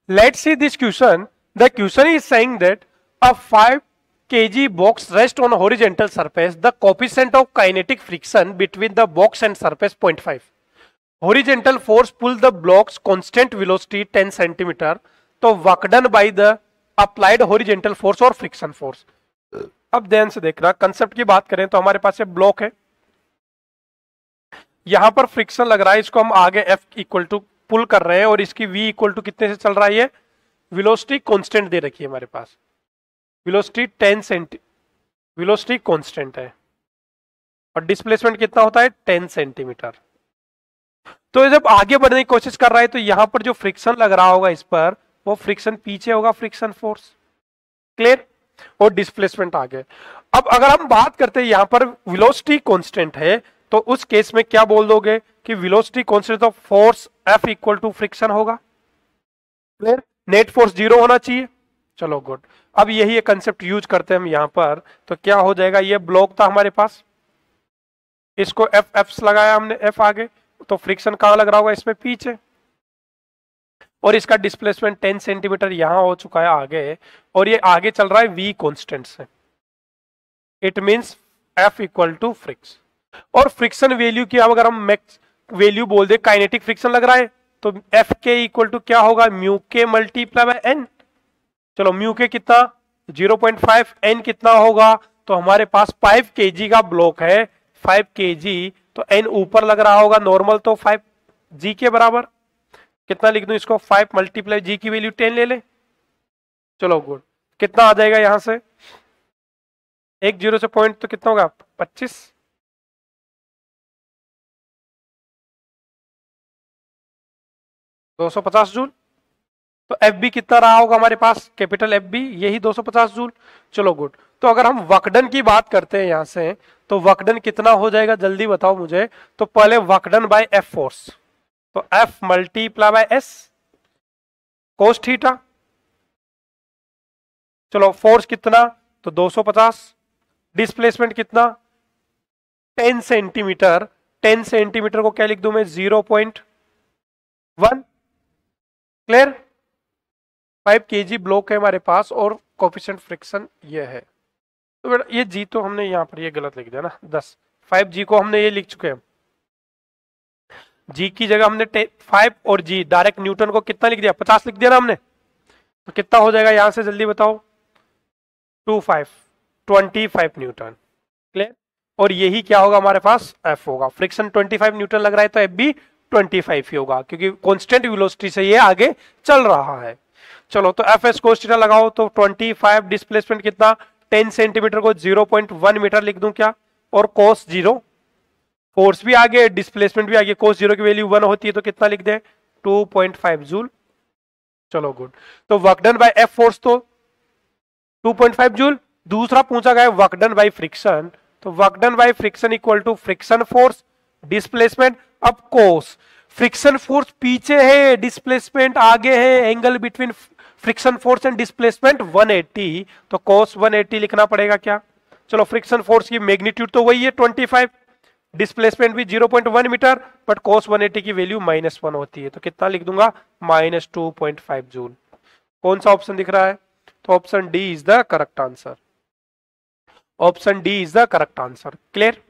Let's see this question. The question is saying that a 5 kg box rests on a horizontal surface. The coefficient of kinetic friction between the box and surface 0.5. Horizontal force pull the blocks constant velocity 10 centimeter. तो work done by the applied horizontal force और friction force. अब ध्यान से देखना, concept की बात करें तो हमारे पास ये ब्लॉक है, यहां पर फ्रिक्शन लग रहा है, इसको हम आगे F इक्वल टू पुल कर रहे हैं और इसकी V इक्वल टू कितने से चल रहा है, ये वेलोसिटी कांस्टेंट दे रखी है हमारे पास, वेलोसिटी 10 सेंटी, वेलोसिटी कांस्टेंट है और डिस्प्लेसमेंट कितना होता है 10 सेंटीमीटर. तो जब आगे बढ़ने की कोशिश कर रहा है तो यहां पर जो फ्रिक्शन लग रहा होगा इस पर, वो फ्रिक्शन पीछे होगा, फ्रिक्शन फोर्स. क्लियर. और डिस्प्लेसमेंट आगे. अब अगर हम बात करते हैं यहां पर वेलोसिटी कांस्टेंट है, तो उस केस में क्या बोल दोगे कि velocity constant of force F equal to friction होगा. क्लियर. नेट फोर्स 0 होना चाहिए. चलो गुड. अब यही कंसेप्ट यूज करते हैं हम यहां पर. तो क्या हो जाएगा, ये ब्लॉक था हमारे पास, इसको F लगाया हमने, F आगे, तो फ्रिक्शन कहां लग रहा होगा, इसमें पीछे, और इसका डिस्प्लेसमेंट 10 सेंटीमीटर यहां हो चुका है आगे, और ये आगे चल रहा है V कांस्टेंट से. It means F equal to फ्रिक्स. और फ्रिक्शन वैल्यू की अगर हम मैक्स वैल्यू बोल दे, काइनेटिक फ्रिक्शन लग रहा है, तो F के इक्वल टू क्या होगा, म्यू के मल्टीप्लाई बाय N. चलो म्यू के कितना 0.5, N कितना होगा, तो हमारे पास 5 kg का ब्लॉक है, 5 kg, तो N ऊपर लग रहा होगा नॉर्मल, तो 5 G के बराबर. कितना लिख दूं इसको, 5 मल्टीप्लाई G की वैल्यू 10 ले ले. चलो गुड. कितना आ जाएगा यहां से, एक जीरो से पॉइंट तो कितना होगा 25, 250 जूल. तो एफ बी कितना रहा होगा हमारे पास, कैपिटल एफ बी, यही 250 जूल. चलो गुड. तो अगर हम वर्कडन की बात करते हैं यहां से, तो वर्कडन कितना हो जाएगा, जल्दी बताओ मुझे. तो पहले वर्कडन बाय एफ फोर्स, तो F multiply by S cos theta. चलो फोर्स कितना, तो 250. डिस्प्लेसमेंट कितना 10 सेंटीमीटर. 10 सेंटीमीटर को क्या लिख दूं मैं, 0.1. क्लियर. 5 kg ब्लॉक है हमारे पास और कोफिशिएंट फ्रिक्शन ये है. तो बेटा ये जी तो हमने यहां पर ये गलत लिख दिया ना, 10. 5G को हमने ये लिख चुके हैं, जी की जगह हमने 5 और जी डायरेक्ट न्यूटन को कितना लिख दिया, 50 लिख दिया ना हमने. तो कितना हो जाएगा यहां से, जल्दी बताओ, 25 न्यूटन. क्लियर. और यही क्या होगा हमारे पास, F होगा. फ्रिक्शन 25 न्यूटन लग रहा है, तो F भी 25 ही होगा, क्योंकि कांस्टेंट वेलोसिटी से ये आगे चल रहा है. चलो तो एफ एस कोस थीटा लगाओ, तो 25. डिस्प्लेसमेंट कितना 10 सेंटीमीटर को 0.1 मीटर लिख दूं क्या, और कोस 0, फोर्स भी आगे, डिस्प्लेसमेंट भी आगे, कोस 0 की वैल्यू 1 होती है, तो कितना लिख दे 2.5 जूल. चलो गुड. तो work done by F force तो 2.5 जूल. दूसरा पूछा गया वर्क डन बाय फ्रिक्शन, तो work done by friction equal to friction force, displacement. अब कोस, फ्रिक्शन फोर्स पीछे है, डिस्प्लेसमेंट आगे है, angle between friction force and displacement 180, तो कोस 180 लिखना पड़ेगा क्या. चलो फ्रिक्शन फोर्स की मैग्नीट्यूड तो वही है 25, डिस्प्लेसमेंट भी 0.1 मीटर, बट कोस 180 की वैल्यू -1 होती है, तो कितना लिख दूंगा -2.5 जूल. कौन सा ऑप्शन दिख रहा है, तो option D is the correct answer. Option D is the correct answer. Clear.